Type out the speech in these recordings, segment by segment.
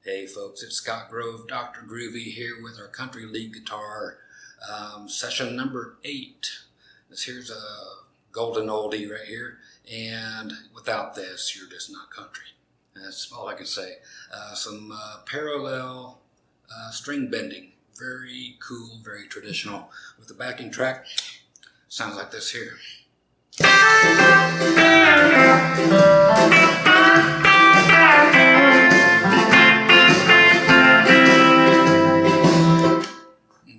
Hey folks, it's Scott Grove, Dr. Groovy here with our country lead guitar, session number 8. This here's a golden oldie right here, and without this, you're just not country. That's all I can say. Some parallel string bending, very cool, very traditional. With the backing track, sounds like this here.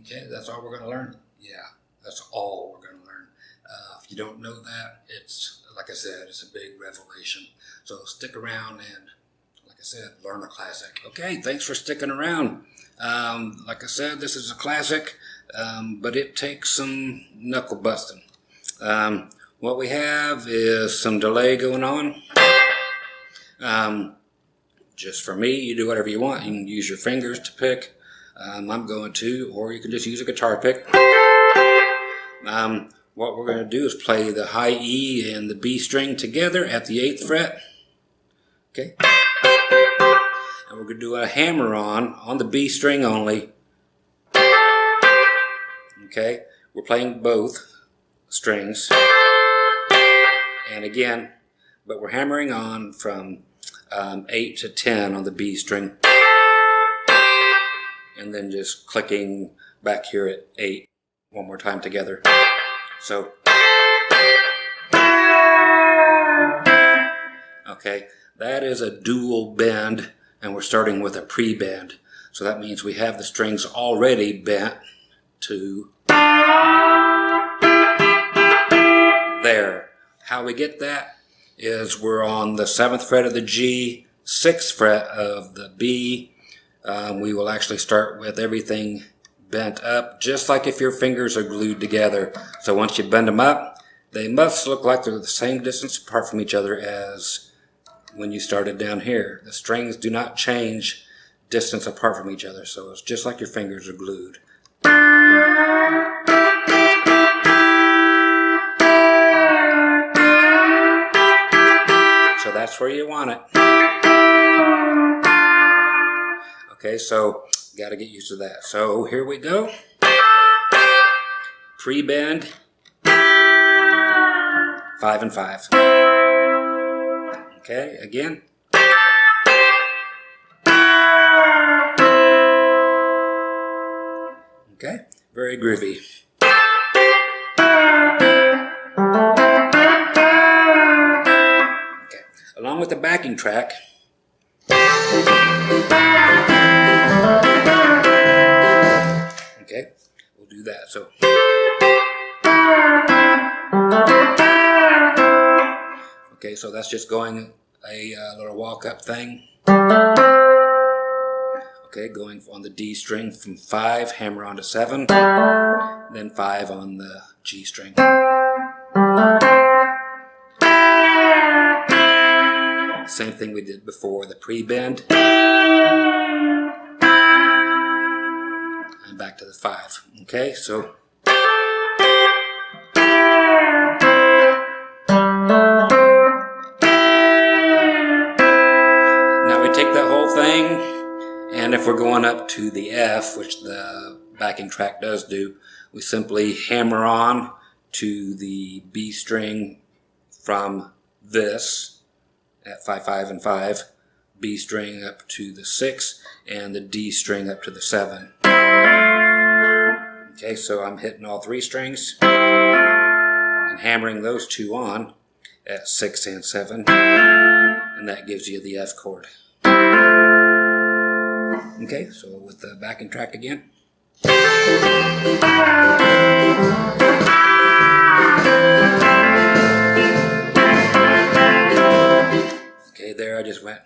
Okay, that's all we're going to learn? Yeah, that's all we're going to learn. If you don't know that, it's, like I said, it's a big revelation. So stick around and, like I said, learn a classic. Okay, thanks for sticking around. Like I said, this is a classic, but it takes some knuckle busting. What we have is some delay going on. Just for me, you do whatever you want. You can use your fingers to pick. I'm going to, or you can just use a guitar pick. What we're going to do is play the high E and the B string together at the 8th fret. Okay? And we're going to do a hammer on the B string only. Okay? We're playing both strings. And again, but we're hammering on from 8 to 10 on the B string. And then just clicking back here at 8 one more time together. So, okay, that is a dual bend, and we're starting with a pre-bend. So that means we have the strings already bent to there. How we get that is we're on the 7th fret of the G, 6th fret of the B. We will actually start with everything bent up, just like if your fingers are glued together. So once you bend them up, they must look like they're the same distance apart from each other as when you started down here. The strings do not change distance apart from each other, so it's just like your fingers are glued. So that's where you want it. Okay, so got to get used to that. So here we go. Pre-bend, 5 and 5. Okay, again. Okay, very groovy. Okay, along with the backing track. Okay, we'll do that. So, okay, so that's just going a little walk-up thing. Okay, going on the D string from 5, hammer on to 7, then 5 on the G string. Same thing we did before, the pre-bend. And back to the 5. Okay, so now we take that whole thing, and if we're going up to the F, which the backing track does do, we simply hammer on to the B string from this at 5, 5, and 5, B string up to the 6, and the D string up to the 7. Okay, so I'm hitting all 3 strings and hammering those 2 on at 6 and 7, and that gives you the F chord. Okay, so with the backing track again. Okay, there I just went.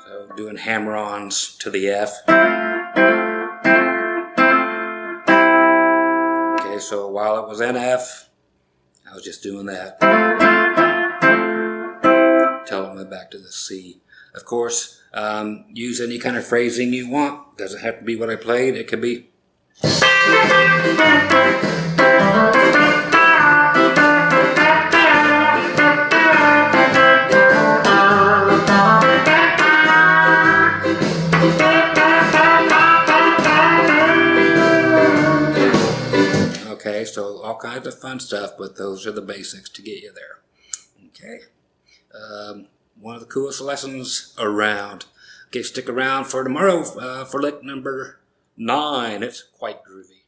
So doing hammer-ons to the F. Okay, so while it was in F, I was just doing that. Till it went back to the C. Of course, use any kind of phrasing you want. Doesn't have to be what I played. It could be. so all kinds of fun stuff, but those are the basics to get you there. Okay. One of the coolest lessons around. Okay, stick around for tomorrow for lick number 9. It's quite groovy.